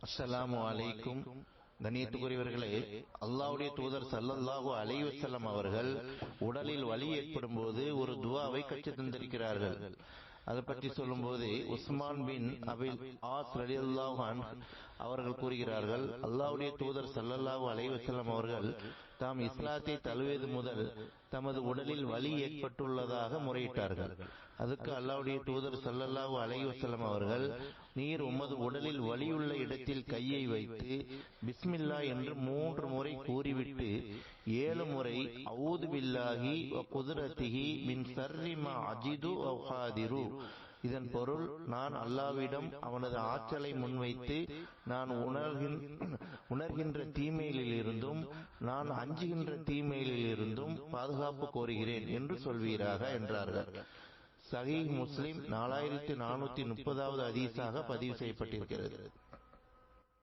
அஸ்ஸலாமு அலைக்கும். கண்ணியத்துக்குரியவர்களே, அல்லாஹ்வுடைய தூதர் ஸல்லல்லாஹு அலைஹி வஸல்லம் அவர்கள் உடலில் வலி ஏற்படும் போது ஒரு துஆவை கற்றுத் தந்திருக்கிறார்கள். அதை பற்றி சொல்லும்போது உஸ்மான் பின் அபில் ஆஸ் ரலியல்லாஹு அன்ஹு அவர்கள் கூறுகிறார்கள், அல்லாஹ்வுடைய தூதர் ஸல்லல்லாஹு அலைஹி வஸல்லம் அவர்கள் தாம் இஸ்லாத்தை தழுவியது முதல் தமது உடலில் வலி ஏற்பட்டுள்ளதாக முறையிட்டார்கள். அதுக்கு அல்லாஹ்வுடைய தூதர் ஸல்லல்லாஹு அலைஹி வஸல்லம் அவர்கள், நீர் உமது உடலில் வலியுள்ள இடத்தில் கையை வைத்து பிஸ்மில்லா என்று 3 முறை கூறிவிட்டு 7 முறை அஊது பில்லாஹி வ குத்ரத்திஹி மின் ஷர்ரி மா அஜிது வ உஹாதிரு. இதன் பொருள், நான் அல்லாஹ்விடம் அவனது ஆற்றலை முன்வைத்து நான் உணர்கின்ற தீமையிலிருந்தும் நான் அஞ்சுகின்ற தீமையிலிருந்தும் பாதுகாப்பு கோருகிறேன் என்று சொல்வீராக என்றார்கள். சஹீஹ் முஸ்லிம் 4430வது ஹதீஸாக பதிவு செய்யப்பட்டிருக்கிறது.